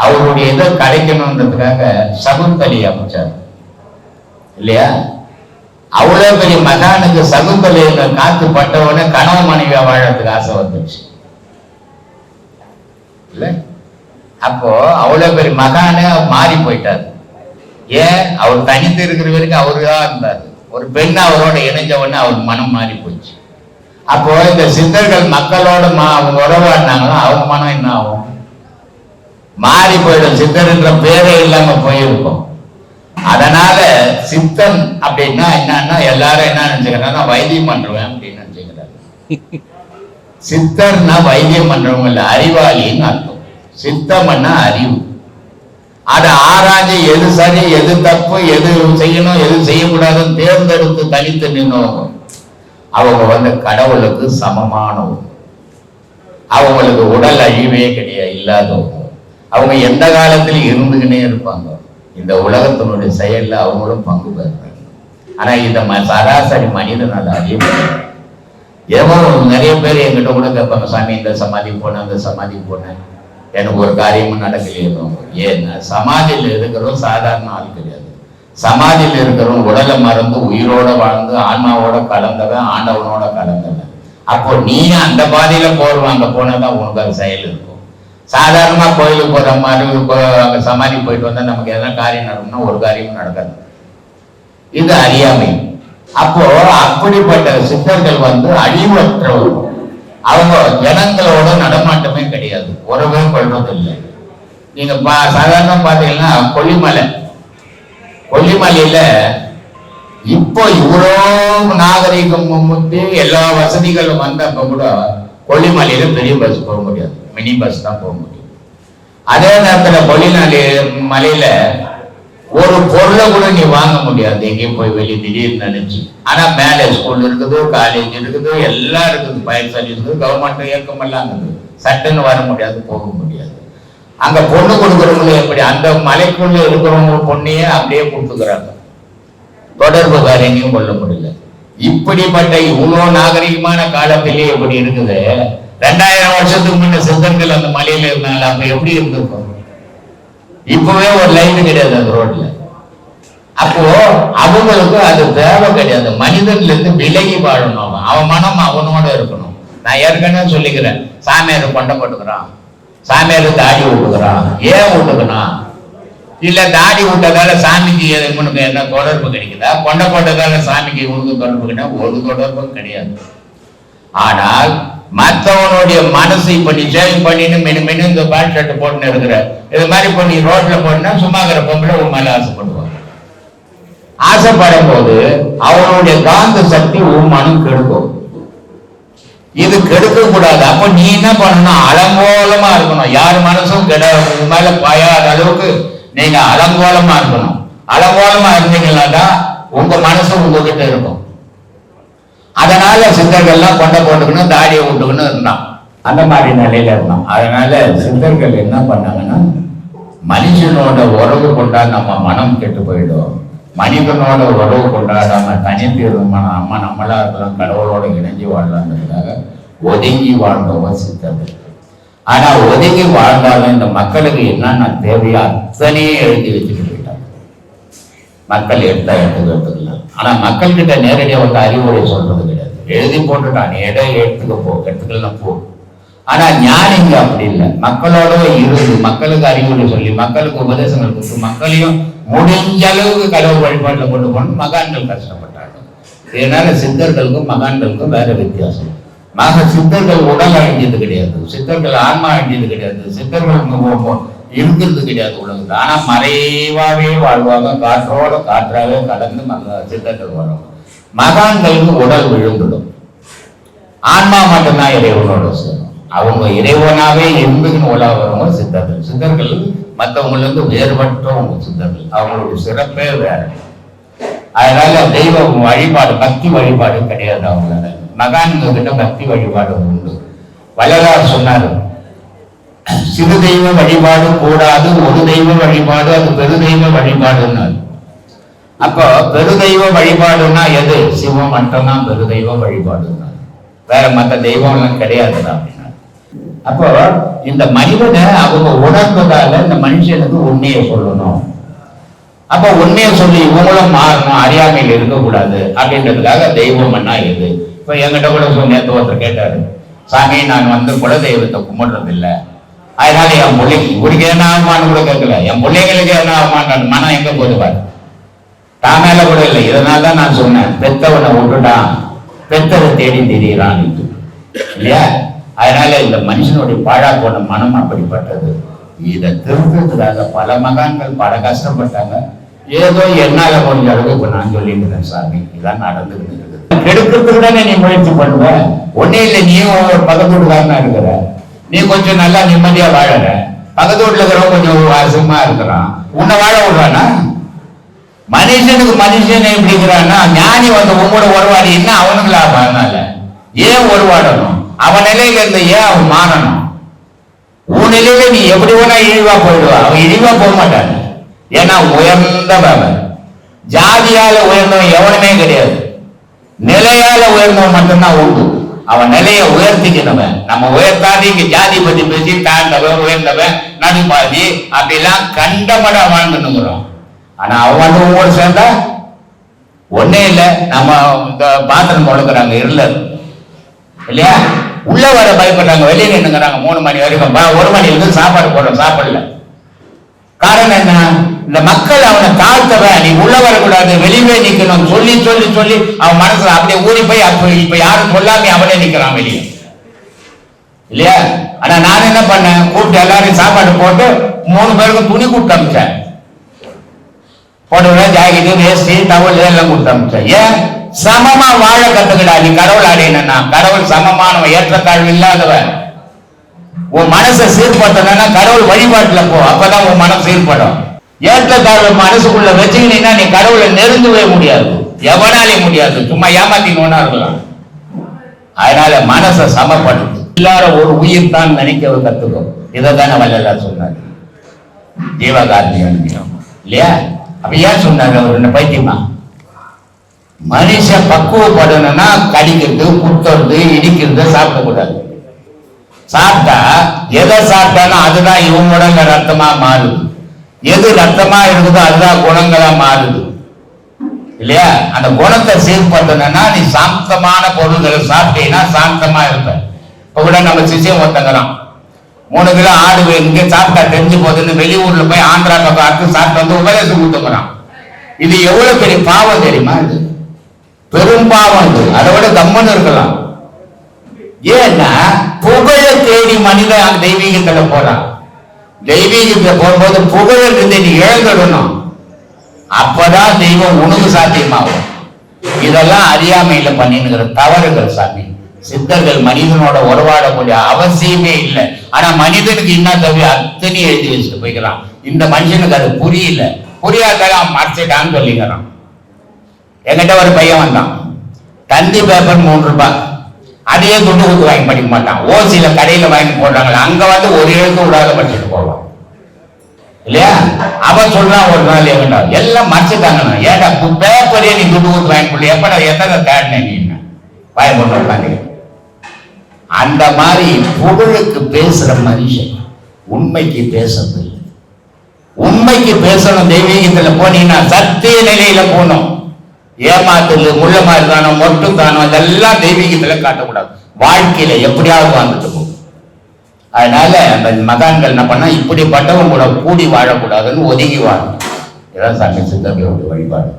அவருடைய இதை கிடைக்கணுன்றதுக்காக சகுந்தலி அமைச்சார் இல்லையா? அவ்வளோ பெரிய மகானுக்கு சகுந்தலையில காத்து பட்டவன கணவன் மனைவியா வாழறதுக்கு ஆசை வந்துச்சு இல்ல? அப்போ அவ்வளோ பெரிய மகானு மாறி போயிட்டார். ஏன்? அவர் தனித்து இருக்கிற வரைக்கும் அவரு தான் இருந்தார். ஒரு பெண் அவரோட இணைஞ்ச உடனே அவருக்கு மனம் மாறி போச்சு. அப்போ இந்த சித்தர்கள் மக்களோட அவங்க உறவாடினாங்களோ அவங்க மனம் என்ன ஆகும்? மாறி போயிடும். சித்தர்ன்ற பேரே இல்லாம போயிருக்கும். அதனால சித்தன் அப்படின்னா என்னன்னா எல்லாரும் என்ன நினைச்சுக்கிறாங்க, வைத்தியம் பண்றவன் அப்படின்னு நினைச்சுக்கிறாங்க. சித்தர்னா வைத்தியம் பண்றவங்க இல்ல, அறிவாளின்னு அர்த்தம். சித்தம்னா அறிவு. அதை ஆராய்ஞ்சு எது சரி எது தப்பு எது செய்யணும் எது செய்யக்கூடாதுன்னு தேர்ந்தெடுத்து தனித்து நின்னவங்க. அவங்க கடவுளுக்கு சமமானவங்க. அவங்களுக்கு உடல் அழிவே கிடையாது, இல்லாதவங்க. அவங்க எந்த காலத்திலும் இருந்துகினே இருப்பாங்க. இந்த உலகத்தினுடைய செயல்ல அவங்களும் பங்கு பெறுறாங்க. ஆனா இந்த சராசரி மனிதனால அழிவு. ஏதோ நிறைய பேர் எங்கிட்ட கூட கேட்பாங்க, சாமி இந்த சமாதி போனேன் அந்த சமாதி போனேன், எனக்கு ஒரு காரியமும் நடக்கலையோ. ஏன்னா சமாதியில் இருக்கிறவங்க சாதாரண ஆள் கிடையாது. சமாதியில் இருக்கிறவங்க உடலை மறந்து உயிரோட வாழ்ந்து ஆன்மாவோட கலந்தவன், ஆண்டவனோட கலந்தவன். அப்போ நீ அந்த பாதையில போடுவாங்க போனதான் உனக்கு அது செயல் இருக்கும். சாதாரணமா கோயிலுக்கு போற மாதிரி சமாதி போயிட்டு வந்தா நமக்கு எதனா காரியம் நடக்கும்னா ஒரு காரியமும் நடக்காது. இது அறியாமை. அப்போ அப்படிப்பட்ட சித்தர்கள் அழிவற்றவர்கள். அவங்க ஜனங்களோட நடமாட்டமே கிடையாது, உறவே கொள்வது இல்லை. நீங்க சாதாரண பாத்தீங்கன்னா கொல்லிமலையில இப்போ இவ்வளோ நாகரிகம் முத்தி எல்லா வசதிகளும் வந்தப்ப கூட கொல்லிமலையில பெரிய பஸ் போக முடியாது, மினி பஸ் தான் போக முடியும். அதே நேரத்துல கொல்லிமலையில ஒரு பொருளை கூட நீ வாங்க முடியாது, எங்கேயும் போய் வெளியே திடீர்னு நினைச்சு. ஆனா மேல ஸ்கூல் இருக்குது, காலேஜ் இருக்குது, எல்லாம் இருக்குது, பயர் சர்வீஸ் இருக்குது, கவர்மெண்ட் இயக்கம் எல்லாம் இருக்குது. சட்டுன்னு வர முடியாது, போக முடியாது. அங்க பொண்ணு கொடுக்குறவங்களும் எப்படி அந்த மலைக்குள்ள இருக்கிறவங்க பொண்ணையே அப்படியே கொடுத்துக்கிறாங்க, தொடர்பு வேற எங்கேயும் கொள்ள முடியல. இப்படிப்பட்ட இவ்வளோ நாகரிகமான காலத்திலேயே எப்படி இருக்குது. 2000 வருஷத்துக்கு முன்ன சித்தர்கள் அந்த மலையில இருந்தாங்க, அப்ப எப்படி இருந்திருக்கும்? இப்பவே ஒரு லைன் கிடையாது அந்த ரோட்ல. அப்போ அவங்களுக்கு அது தேவை கிடையாது. மனிதன்ல இருந்து விலகி வாழணும். அவன் மனம் அவனோட இருக்கணும். நான் ஏற்கனவே சொல்லிக்கிறேன், சாமியார் கொண்டை போட்டுக்கிறான், சாமியார் தாடி விட்டுக்கிறான். ஏன் விட்டுக்கணும்? இல்ல தாடி விட்டதால சாமிக்கு உனக்கு என்ன தொடர்பு கிடைக்குதா? கொண்டை போட்டதால சாமிக்கு உனக்கு தொடர்பு கிடையாது? ஒரு தொடர்பும் கிடையாது. ஆனால் மற்றவனுடைய மனசு இப்ப நீ சேவிங் பண்ணின்னு மெனு இந்த பேண்ட் ஷர்ட் போட்டுன்னு இருக்கிற இது மாதிரி இப்போ நீ ரோட்ல போனா சும்மாங்கிற பொம்பளை உன் மேல ஆசைப்படுவாங்க. ஆசைப்படும் போது அவனுடைய காந்த சக்தி உன் மனம் கெடுக்கும். இது கெடுக்க கூடாது. அப்ப நீ என்ன பண்ணணும்? அலங்கோலமா இருக்கணும். யார் மனசும் மேல பாயாத அளவுக்கு நீங்க அலங்கோலமா இருக்கணும். அலங்கோலமா இருந்தீங்கன்னா உங்க மனசு உங்ககிட்ட இருக்கும். அதனால சித்தர்கள்லாம் கொண்டை போட்டுக்கணும், தாடியை விட்டுக்கணும் இருந்தான். அந்த மாதிரி நிலையில இருந்தான். அதனால சித்தர்கள் என்ன பண்ணாங்கன்னா, மனுஷனோட உறவு கொண்டா நம்ம மனம் கெட்டு போயிடும். மனிதனோட உறவு கொண்டாடாம தனித்து இருந்தோம்னா அம்மா நம்மளா இருக்கலாம், கடவுளோட இணைஞ்சு வாழலான்றதுக்காக ஒதுங்கி வாழ்ந்தவங்க சித்தர்கள். ஆனா ஒதுங்கி வாழ்ந்தாலும் இந்த மக்களுக்கு என்னென்ன தேவையோ அத்தனையே எழுதி வச்சுட்டு போயிட்டாங்க. மக்கள் எடுத்துக்கலாம். ஆனா மக்கள் கிட்ட நேரடியாக அறிவுரை சொல்றது கிடையாது. எழுதி போட்டுட்டான், எடுத்துக்கலாம் போ. ஆனா ஞானிங்க அப்படி இல்லை. மக்களோட இருந்து மக்களுக்கு அறிவுரை சொல்லி மக்களுக்கு உபதேசங்கள் கொடுத்து மக்களையும் முடிஞ்ச அளவுக்கு கடவுள் வழிபாட்டில் கொண்டு போன மகான்கள் கஷ்டப்பட்டாங்க. இதனால சித்தர்களுக்கும் மகான்களுக்கும் வேற வித்தியாசம். சித்தர்கள் உடல் அழிஞ்சது கிடையாது, சித்தர்கள் ஆன்மா அழிஞ்சது கிடையாது, சித்தர்கள் இருக்கிறது கிடையாது உலகத்தில். ஆனா மறைவாவே வாழ்வாங்க, காற்றோட காற்றாவே கலந்து சித்தர்கள் வரும். மகான்களுக்கு உடல் விழுந்துடும், ஆன்மா மட்டும்தான் இறைவனோட சேரும். அவங்க இறைவனாவே இருந்துக்குன்னு உலக வரவங்க சித்தர்கள். சித்தர்கள் மற்றவங்கள இருந்து வேறுபட்டவங்க சித்தர்கள். அவங்களுடைய சிறப்பே வேற. அதனால தெய்வ வழிபாடு பக்தி வழிபாடு கிடையாது. அவங்களால மகான்கள் கிட்ட பக்தி வழிபாடு உண்டு. வள்ளலார் சொன்னாரு, சிறு தெய்வ வழிபாடு கூடாது, ஒரு தெய்வ வழிபாடு அது பெருதெய்வ வழிபாடுன்னாரு. அப்போ பெருதெய்வ வழிபாடுன்னா எது? சிவம் மட்டும்தான் பெருதெய்வ வழிபாடுன்னாரு. வேற மற்ற தெய்வம் எல்லாம் கிடையாதுதான் அப்படின்னா. அப்போ இந்த மனிதனை அவங்க உணர்ந்ததால இந்த மனுஷனுக்கு உண்மையை சொல்லணும். அப்ப உண்மையை சொல்லி இவங்களும் மாறணும், அறியாமையில் இருக்கக்கூடாது அப்படின்றதுக்காக தெய்வம்னா எது? இப்ப என்கிட்ட கூட நேற்று ஒருத்தர் கேட்டாரு, சாமி நான் குலதெய்வத்தை கும்பிடுறது இல்லை, அதனால என் பிள்ளைங்க இவருக்கு என்ன ஆகுமான்னு கூட கேட்கல, என் பிள்ளைங்களுக்கு என்ன ஆகுமான் மனம் எங்க போதுவார் தான் மேல கூட இல்லை. இதனால்தான் நான் சொன்னேன், பெத்தவனை விட்டுட்டான் பெத்ததை தேடி திரியிறான் இல்லையா? அதனால இந்த மனுஷனுடைய பாழா போன மனம் அப்படிப்பட்டது. இதை திருத்தத்துக்காக பல மகான்கள் பல கஷ்டப்பட்டாங்க. ஏதோ என்னால முடிஞ்ச அளவுக்கு இப்ப நான் சொல்லிட்டு சாமி இதான் நடந்துகிட்டு இருக்குது. கெடுக்கிறதுக்கு தானே நீ முயற்சி பண்ணுவ. ஒன்னே இல்லை, நீயும் ஒரு பக்கத்தோடுதானா இருக்கிற, நீ கொஞ்சம் நல்லா நிம்மதியா வாழற, பக்கத்து வீட்டுல இருக்கிறவங்க கொஞ்சம் சும்மா இருக்கிறான், உன்னை வாழ விடுறானா? மனுஷனுக்கு மனுஷன் எப்படி இருக்கிறான்னா, ஞானி வந்து உங்களோட உறவாடி என்ன அவனுக்கு லாபம்? அதனால ஏன் உறவாடணும்? அவன் நிலையில இருந்து ஏன் அவன் மாறணும்? உன் நிலையில நீ எப்படி வேணா இழிவா போயிடுவா, அவன் இழிவா போக மாட்டான். ஏன்னா உயர்ந்தவன், ஜாதியால உயர்ந்தவன் எவனுமே கிடையாது, நிலையால உயர்ந்தவன் மட்டும்தான் உண்டு. அவன் நிலையை உயர்த்திக்கணுவன். நம்ம உயர்த்தாது இங்க ஜாதி பத்தி பேசி தாழ்ந்தவன் உயர்ந்தவன் நடுப்பாதி அப்படிலாம் கண்டமட வாழ்ந்துங்கிறோம். ஆனா அவன் வந்து உங்களோட சேர்ந்தா ஒன்னே இல்லை. நம்ம இந்த பாத்திரம் முழுக்கிறாங்க இருளர் இல்லையா, உள்ள வர பயப்படுறாங்க, வெளியே நின்னுங்கிறாங்க 3 மணி வரைக்கும். 1 மணி வந்து சாப்பாடு போடுறோம், சாப்பிடல. காரணம் என்ன? இந்த மக்கள் அவனை தாழ்த்தவன், நீ உள்ள வரக்கூடாது, வெளியே நிக்கணும் சொல்லி சொல்லி சொல்லி அவன் மனசுல அப்படியே ஊறி போய் இப்ப யாரும் சொல்லாம அவனே நிக்கிறான் வெளியே இல்லையா. ஆனா நான் என்ன பண்ணேன், கூப்பிட்டு எல்லாரையும் சாப்பாடு போட்டு 3 பேருக்கும் துணி கொடுத்து அமிச்சேன். போட்டு ஜாக்கெட்டு வேஷ்டி டவல் எல்லாம் கொடுத்து அமிச்சேன். ஏன்? சமமா வாழ கத்துக்கிடா. நீ கடவுள் அடையணும்னா கடவுள் சமமானவன், ஏற்றத்தாழ்வு இல்லாதவன். உன் மனசை சீர்படுத்தணும்னா கடவுள் வழிபாட்டுல போ, அப்பதான் உன் மனம் சீர்படும். ஏற்றத்தாழ்வு மனசுக்குள்ள வச்சுக்கிட்டீங்கன்னா நீ கடவுளை நெருங்கவே முடியாது, எவனாலே முடியாது, சும்மா ஏமாத்தினோன்னா இருக்கலாம். அதனால மனசை சமப்படுத்து. எல்லாரும் ஒரு உயிர் தான் நினைக்க கத்துக்கும். இதைத்தானே வள்ளலார் சொன்னார், ஜீவகாருண்யம் இல்லையா? அப்ப ஏன் சொன்னாரு அவர் பைத்தியமா? மனுஷன் பக்குவப்படணும்னா கடிக்கிறது, குத்துறது, இடிக்கிறது சாப்பிடக்கூடாது. சாப்பிட்டா எதை சாப்பிட்டாலும் அதுதான் இவன் உடல்ல ரத்தமா மாறுது. எது ரத்தமா இருக்குதோ அதுதான் குணங்களா மாறுது இல்லையா? அந்த குணத்தை சீர்படுத்தணும்னா நீ சாந்தமான பொருள்களை சாப்பிட்டீங்கன்னா சாந்தமா இருப்ப. இப்ப கூட நம்ம சிஷியம் ஒருத்தங்கிறான் 3 கிலோ ஆடு இங்க சாப்பிட்டா தெரிஞ்சு போகுதுன்னு வெளியூர்ல போய் ஆந்திரா பக்கம் அடுத்து சாப்பிட்டு வந்து உபதேசம் கொடுத்துக்கிறான். இது எவ்வளவு பெரிய பாவம் தெரியுமா? இது பெரும் பாவம். இது அதை விட கம்மன்னு இருக்கலாம். ஏன்னா புகழ தேடி மனிதன் தெய்வீகத்துல போறான். தெய்வீகத்துல போகும்போது புகழ் நீ இழந்துடணும், அப்பதான் தெய்வம் உனக்கு சாத்தியமாகும். இதெல்லாம் அறியாமையில பண்ணினுங்கிற தவறுகள் சாமி. சித்தர்கள் மனிதனோட உறவாடக்கூடிய அவசியமே இல்லை. ஆனா மனிதனுக்கு என்ன தேவை அத்தனை எழுதி வச்சுட்டு போய்க்கிறான். இந்த மனுஷனுக்கு அது புரியல, புரியாதான் மறைச்சிட்டான்னு சொல்லிக்கிறான். என்கிட்ட ஒரு பையன் வந்தான், தந்தி பேப்பர் 3 ரூபாய், அதையே துண்டு கொடுத்து வாங்கி படிக்க மாட்டான். ஓசியில கடையில வாங்கி போடுறாங்களா, அங்க வந்து ஒரு எழுத்து விடாத படிச்சுட்டு போவான் இல்லையா? அவன் சொல்றான் ஒரு நாள் என்கிட்ட எல்லாம் மறைச்சிட்டாங்க. ஏடா பேப்பரே நீ துண்டு கொடுத்து வாங்கி போட, எப்ப எத்தனை தேடினேன் நீ வாங்கி கொண்டு உட்காந்து. அந்த மாதிரி புகழுக்கு பேசுற மனுஷன் உண்மைக்கு பேசுறதில்லை. உண்மைக்கு பேசணும். தெய்வீகத்துல போனீங்கன்னா சத்திய நிலையில போகணும். ஏமாத்தல், முள்ள மாதிரி தானோ, மொட்டு தானோ, அதெல்லாம் தெய்வீகத்துல காட்டக்கூடாது. வாழ்க்கையில எப்படியாவது வந்துட்டு போகும். அதனால அந்த மகான்கள் என்ன பண்ணா, இப்படிப்பட்டவங்க கூட கூடி வாழக்கூடாதுன்னு ஒதுங்கி வாழணும். இதான் சாமி சித்தர்களுடைய வழிபாடு.